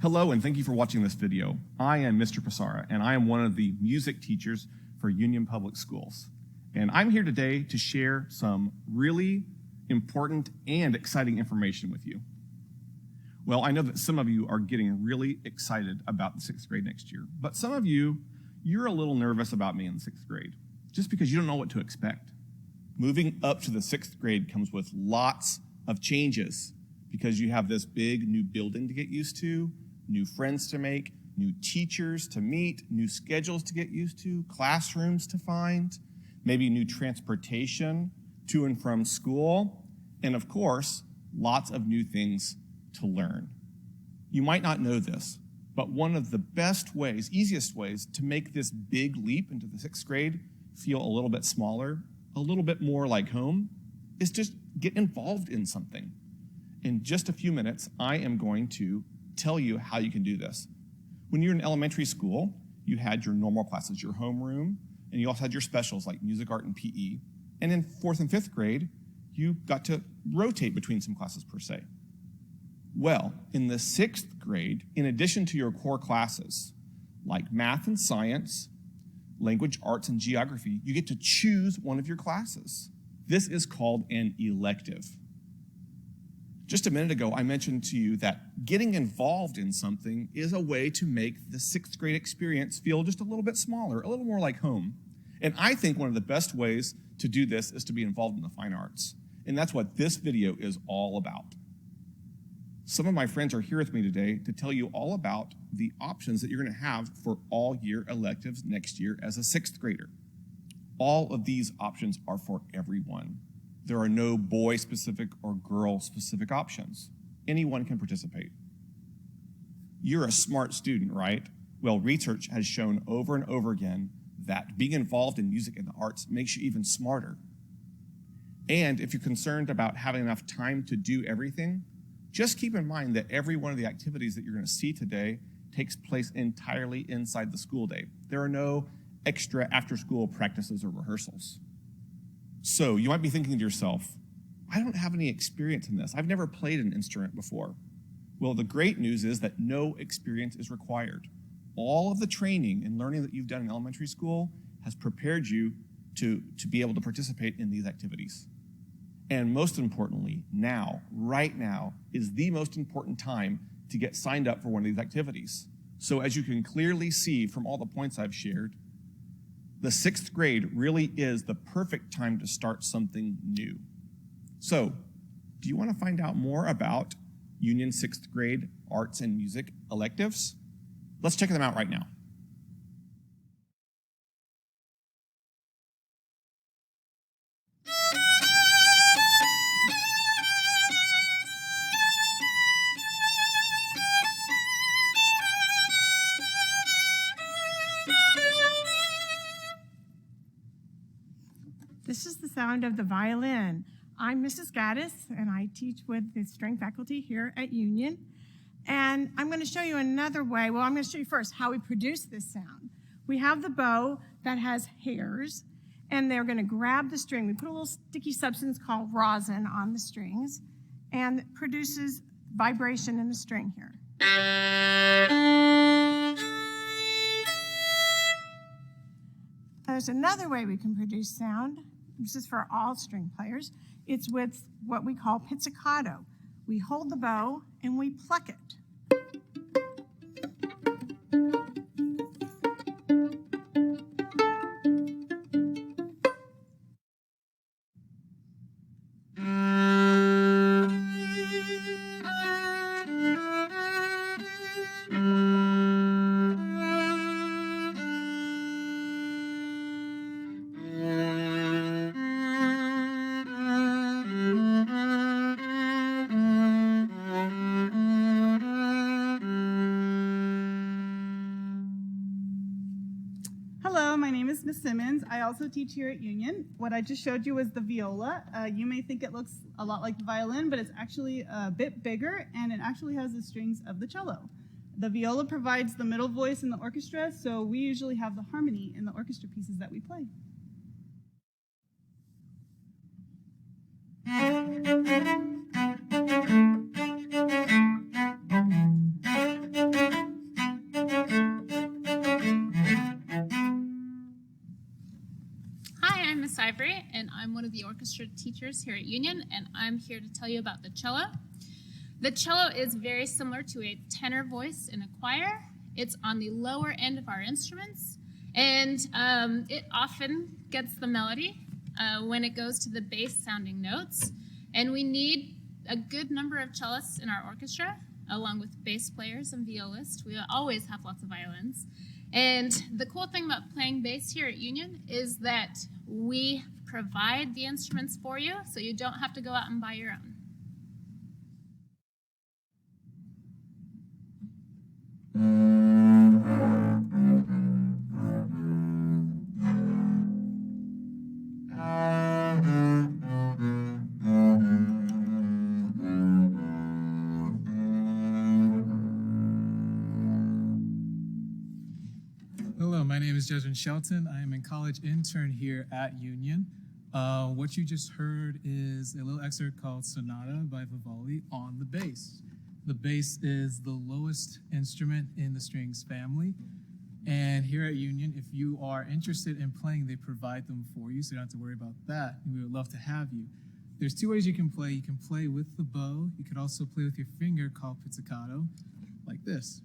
Hello, and thank you for watching this video. I am Mr. Passara, and I am one of the music teachers for Union Public Schools. And I'm here today to share some really important and exciting information with you. Well, I know that some of you are getting really excited about the 6th grade next year, but some of you, you're a little nervous about me in the 6th grade, just because you don't know what to expect. Moving up to the 6th grade comes with lots of changes because you have this big new building to get used to, new friends to make, new teachers to meet, new schedules to get used to, classrooms to find, maybe new transportation to and from school, and of course, lots of new things to learn. You might not know this, but one of the best ways, easiest ways to make this big leap into the 6th grade feel a little bit smaller, a little bit more like home, is just get involved in something. In just a few minutes, I am going to tell you how you can do this. When you're in elementary school, you had your normal classes, your homeroom, and you also had your specials like music, art, and PE. And in 4th and 5th grade, you got to rotate between some classes per se. Well, in the 6th grade, in addition to your core classes, like math and science, language, arts, and geography, you get to choose one of your classes. This is called an elective. Just a minute ago, I mentioned to you that getting involved in something is a way to make the 6th grade experience feel just a little bit smaller, a little more like home. And I think one of the best ways to do this is to be involved in the fine arts. And that's what this video is all about. Some of my friends are here with me today to tell you all about the options that you're going to have for all year electives next year as a 6th grader. All of these options are for everyone. There are no boy-specific or girl-specific options. Anyone can participate. You're a smart student, right? Well, research has shown over and over again that being involved in music and the arts makes you even smarter. And if you're concerned about having enough time to do everything, just keep in mind that every one of the activities that you're going to see today takes place entirely inside the school day. There are no extra after-school practices or rehearsals. So you might be thinking to yourself, I don't have any experience in this. I've never played an instrument before. Well, the great news is that no experience is required. All of the training and learning that you've done in elementary school has prepared you to be able to participate in these activities. And most importantly, now, right now, is the most important time to get signed up for one of these activities. So as you can clearly see from all the points I've shared, the 6th grade really is the perfect time to start something new. So, do you want to find out more about Union 6th grade arts and music electives? Let's check them out right now. This is the sound of the violin. I'm Mrs. Gaddis, and I teach with the string faculty here at Union. And I'm going to show you another way. Well, I'm going to show you first how we produce this sound. We have the bow that has hairs, and they're going to grab the string. We put a little sticky substance called rosin on the strings, and it produces vibration in the string here. There's another way we can produce sound. This is for all string players. It's with what we call pizzicato. We hold the bow and we pluck it. Hello, my name is Miss Simmons. I also teach here at Union. What I just showed you was the viola. You may think it looks a lot like the violin, but it's actually a bit bigger, and it actually has the strings of the cello. The viola provides the middle voice in the orchestra, so we usually have the harmony in the orchestra pieces that we play. is Ivory, and I'm one of the orchestra teachers here at Union, and I'm here to tell you about the cello. The cello is very similar to a tenor voice in a choir. It's on the lower end of our instruments, and it often gets the melody when it goes to the bass-sounding notes, and we need a good number of cellists in our orchestra, along with bass players and violists. We always have lots of violins. And the cool thing about playing bass here at Union is that we provide the instruments for you, so you don't have to go out and buy your own. Hello, my name is Jasmine Shelton. I am a college intern here at Union. What you just heard is a little excerpt called Sonata by Vivaldi on the bass. The bass is the lowest instrument in the strings family. And here at Union, if you are interested in playing, they provide them for you, so you don't have to worry about that. And we would love to have you. There's two ways you can play. You can play with the bow. You could also play with your finger called pizzicato, like this.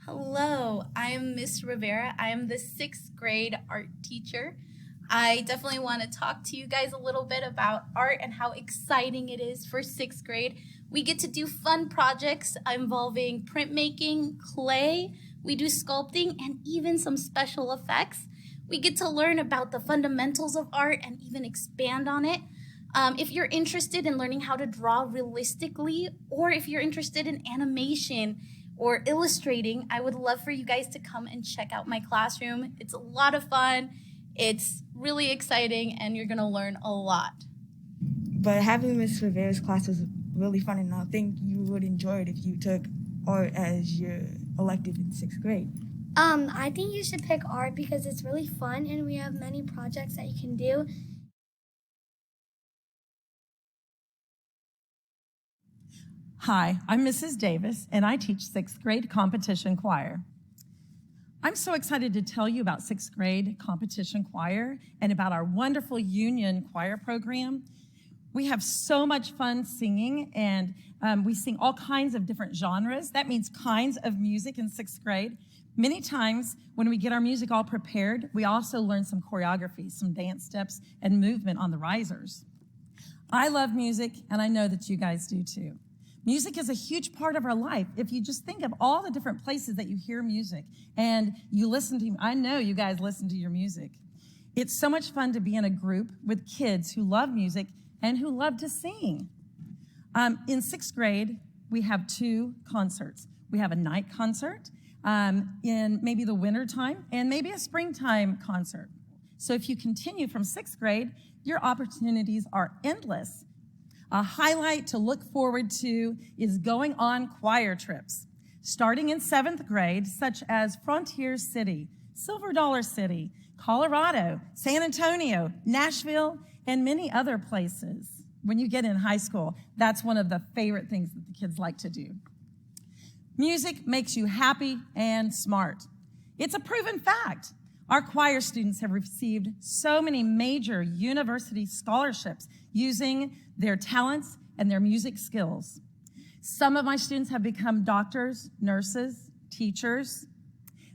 Hello, I am Miss Rivera. I am the 6th grade art teacher. I definitely want to talk to you guys a little bit about art and how exciting it is for 6th grade. We get to do fun projects involving printmaking, clay, we do sculpting, and even some special effects. We get to learn about the fundamentals of art and even expand on it. If you're interested in learning how to draw realistically, or if you're interested in animation or illustrating, I would love for you guys to come and check out my classroom. It's a lot of fun, it's really exciting, and you're gonna learn a lot. But having Miss Rivera's class was really fun, and I think you would enjoy it if you took art as your elective in 6th grade. I think you should pick art because it's really fun and we have many projects that you can do. Hi, I'm Mrs. Davis, and I teach 6th grade competition choir. I'm so excited to tell you about 6th grade competition choir and about our wonderful Union choir program. We have so much fun singing, and we sing all kinds of different genres. That means kinds of music in 6th grade. Many times when we get our music all prepared, we also learn some choreography, some dance steps, and movement on the risers. I love music, and I know that you guys do too. Music is a huge part of our life. If you just think of all the different places that you hear music and you listen to, I know you guys listen to your music. It's so much fun to be in a group with kids who love music and who love to sing. In 6th grade, we have 2 concerts. We have a night concert in maybe the winter time and maybe a springtime concert. So if you continue from 6th grade, your opportunities are endless. A highlight to look forward to is going on choir trips, starting in 7th grade, such as Frontier City, Silver Dollar City, Colorado, San Antonio, Nashville, and many other places. When you get in high school, that's one of the favorite things that the kids like to do. Music makes you happy and smart. It's a proven fact. Our choir students have received so many major university scholarships using their talents and their music skills. Some of my students have become doctors, nurses, teachers,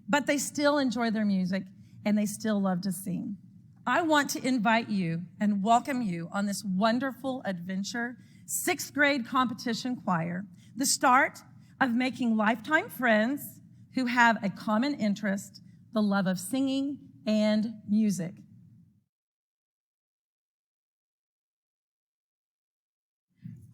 but they still enjoy their music and they still love to sing. I want to invite you and welcome you on this wonderful adventure sixth grade competition choir, the start of making lifetime friends who have a common interest, the love of singing and music.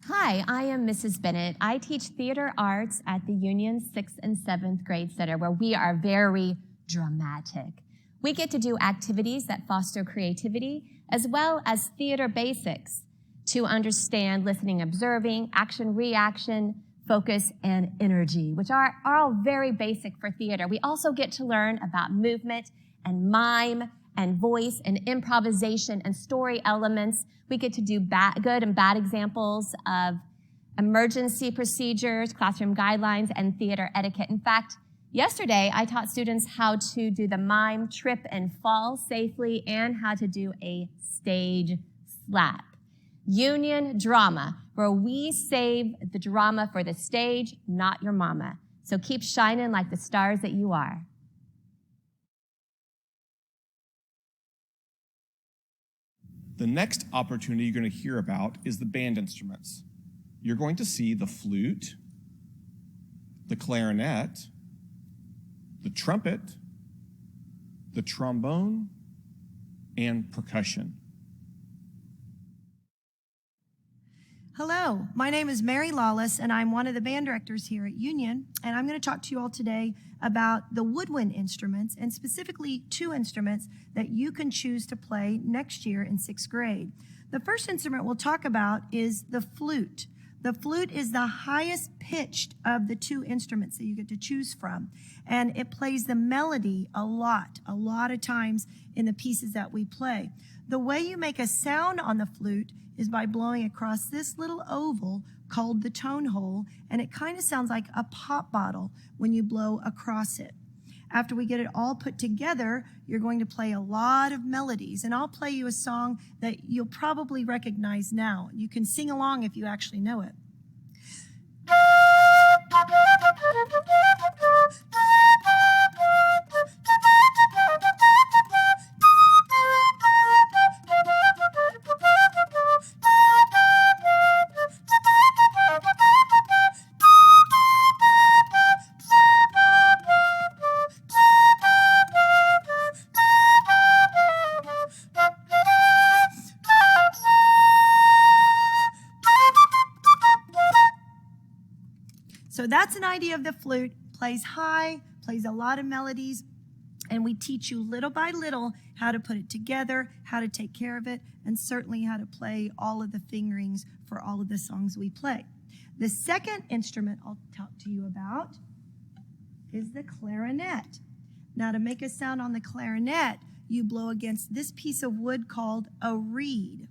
Hi, I am Mrs. Bennett. I teach theater arts at the Union 6th and 7th grade center, where we are very dramatic. We get to do activities that foster creativity, as well as theater basics to understand listening, observing, action, reaction, focus, and energy, which are all very basic for theater. We also get to learn about movement and mime and voice and improvisation and story elements. We get to do good and bad examples of emergency procedures, classroom guidelines, and theater etiquette. In fact, yesterday I taught students how to do the mime trip and fall safely and how to do a stage slap. Union drama, where we save the drama for the stage, not your mama. So keep shining like the stars that you are. The next opportunity you're going to hear about is the band instruments. You're going to see the flute, the clarinet, the trumpet, the trombone, and percussion. Hello, my name is Mary Lawless, and I'm one of the band directors here at Union, and I'm going to talk to you all today about the woodwind instruments, and specifically 2 instruments that you can choose to play next year in 6th grade. The first instrument we'll talk about is the flute. The flute is the highest pitched of the 2 instruments that you get to choose from, and it plays the melody a lot of times in the pieces that we play. The way you make a sound on the flute is by blowing across this little oval called the tone hole, and it kind of sounds like a pop bottle when you blow across it. After we get it all put together, you're going to play a lot of melodies, and I'll play you a song that you'll probably recognize now. You can sing along if you actually know it. So that's an idea of the flute. Plays high, plays a lot of melodies, and we teach you little by little how to put it together, how to take care of it, and certainly how to play all of the fingerings for all of the songs we play. The second instrument I'll talk to you about is the clarinet. Now, to make a sound on the clarinet, you blow against this piece of wood called a reed.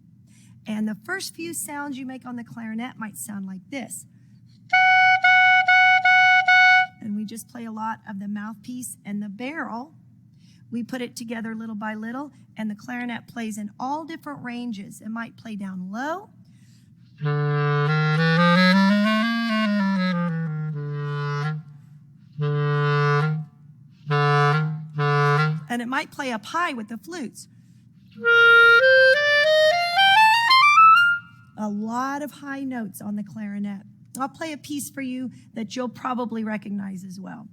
And the first few sounds you make on the clarinet might sound like this. And we just play a lot of the mouthpiece and the barrel. We put it together little by little, and the clarinet plays in all different ranges. It might play down low. And it might play up high with the flutes. A lot of high notes on the clarinet. I'll play a piece for you that you'll probably recognize as well.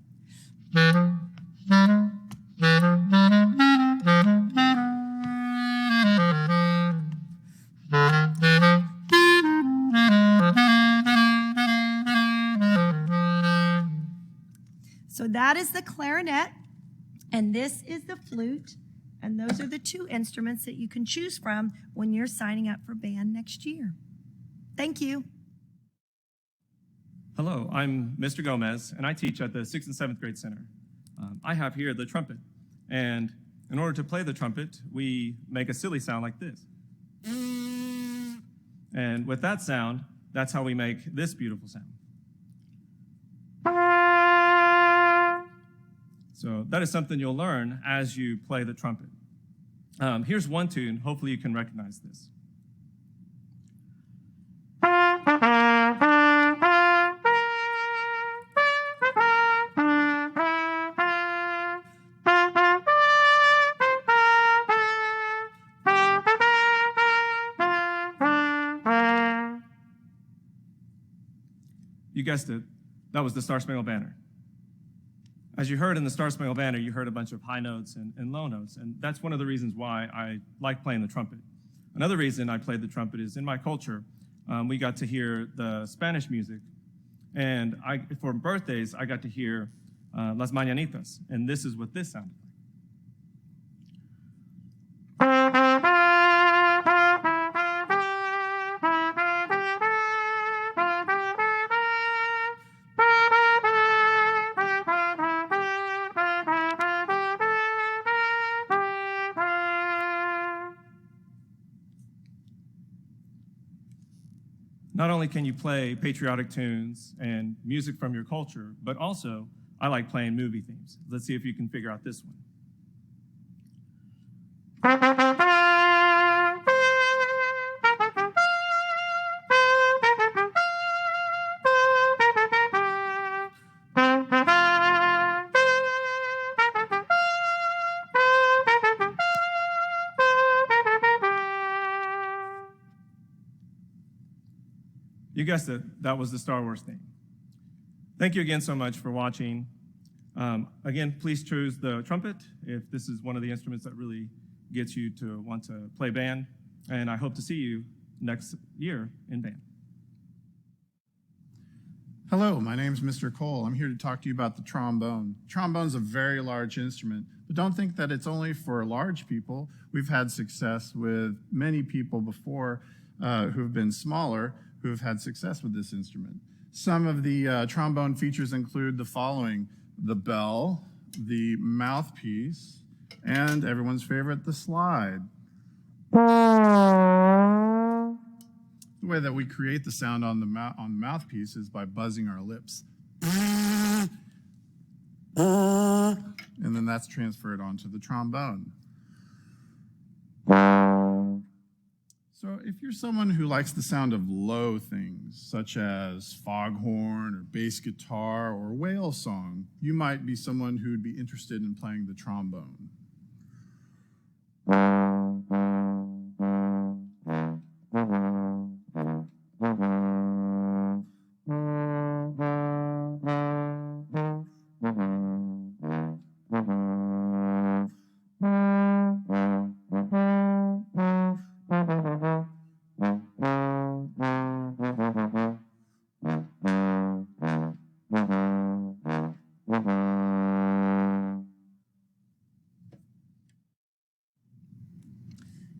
So that is the clarinet, and this is the flute, and those are the 2 instruments that you can choose from when you're signing up for band next year. Thank you. Hello, I'm Mr. Gomez, and I teach at the 6th and 7th grade center. I have here the trumpet, and in order to play the trumpet, we make a silly sound like this. And with that sound, that's how we make this beautiful sound. So that is something you'll learn as you play the trumpet. Here's one tune. Hopefully you can recognize this. guessed it, that was the Star Spangled Banner. As you heard in the Star Spangled Banner, you heard a bunch of high notes and low notes, and that's one of the reasons why I like playing the trumpet. Another reason I played the trumpet is in my culture, we got to hear the Spanish music, and for birthdays, I got to hear Las Mañanitas, and this is what this sounded like. Not only can you play patriotic tunes and music from your culture, but also I like playing movie themes. Let's see if you can figure out this one. You guessed it, that was the Star Wars theme. Thank you again so much for watching. Again, please choose the trumpet if this is one of the instruments that really gets you to want to play band. And I hope to see you next year in band. Hello, my name is Mr. Cole. I'm here to talk to you about the trombone. Trombone's a very large instrument, but don't think that it's only for large people. We've had success with many people before who've been smaller who have had success with this instrument. Some of the trombone features include the following: the bell, the mouthpiece, and everyone's favorite, the slide. The way that we create the sound on the mouthpiece is by buzzing our lips. And then that's transferred onto the trombone. So if you're someone who likes the sound of low things, such as foghorn or bass guitar or whale song, you might be someone who would be interested in playing the trombone.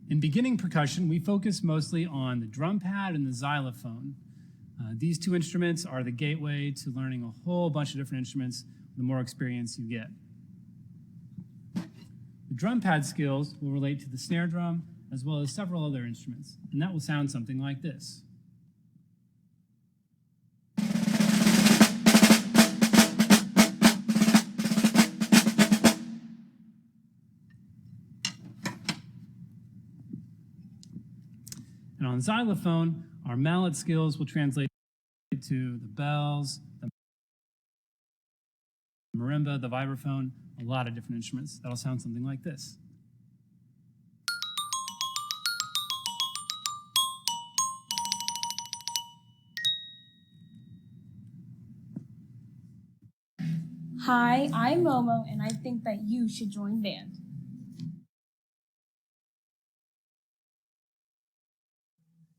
In beginning percussion, we focus mostly on the drum pad and the xylophone. These two instruments are the gateway to learning a whole bunch of different instruments the more experience you get. The drum pad skills will relate to the snare drum as well as several other instruments, and that will sound something like this. And on xylophone, our mallet skills will translate to the bells, the marimba, the vibraphone, a lot of different instruments. That'll sound something like this. Hi, I'm Momo, and I think that you should join band.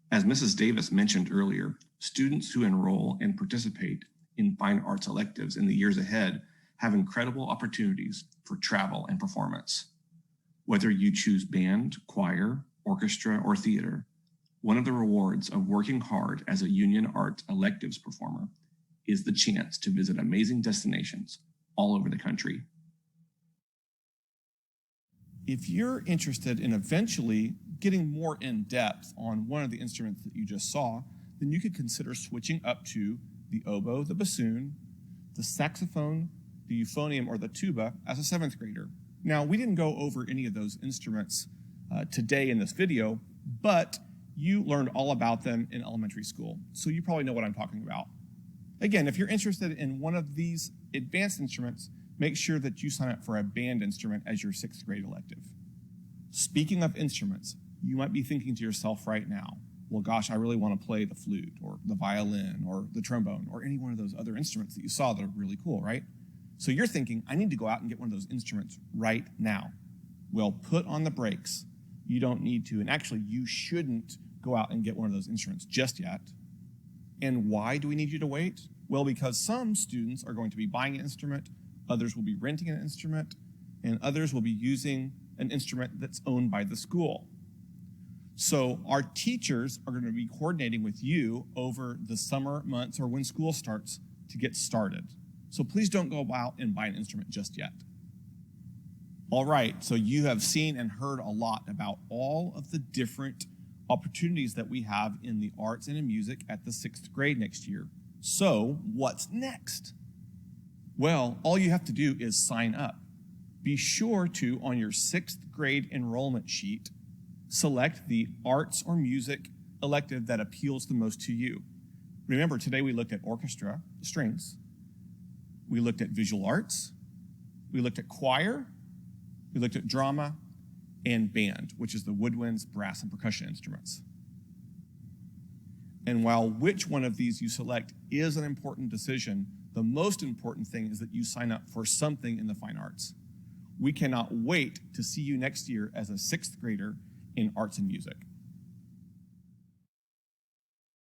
As Mrs. Davis mentioned earlier, students who enroll and participate in fine arts electives in the years ahead have incredible opportunities for travel and performance. Whether you choose band, choir, orchestra, or theater, one of the rewards of working hard as a Union Arts electives performer is the chance to visit amazing destinations all over the country. If you're interested in eventually getting more in depth on one of the instruments that you just saw, then you could consider switching up to the oboe, the bassoon, the saxophone, the euphonium, or the tuba as a 7th grader. Now, we didn't go over any of those instruments today in this video, but you learned all about them in elementary school, so you probably know what I'm talking about. Again, if you're interested in one of these advanced instruments, make sure that you sign up for a band instrument as your 6th grade elective. Speaking of instruments, you might be thinking to yourself right now, well, gosh, I really want to play the flute or the violin or the trombone or any one of those other instruments that you saw that are really cool, right? So you're thinking, I need to go out and get one of those instruments right now. Well, put on the brakes. You don't need to, and actually you shouldn't go out and get one of those instruments just yet. And why do we need you to wait? Well, because some students are going to be buying an instrument, others will be renting an instrument, and others will be using an instrument that's owned by the school. So our teachers are going to be coordinating with you over the summer months or when school starts to get started. So please don't go out and buy an instrument just yet. All right, so you have seen and heard a lot about all of the different opportunities that we have in the arts and in music at the 6th grade next year. So what's next? Well, all you have to do is sign up. Be sure to, on your 6th grade enrollment sheet, select the arts or music elective that appeals the most to you. Remember, today we looked at orchestra, strings. We looked at visual arts. We looked at choir. We looked at drama and band, which is the woodwinds, brass, and percussion instruments. And while which one of these you select is an important decision, the most important thing is that you sign up for something in the fine arts. We cannot wait to see you next year as a 6th grader in arts and music.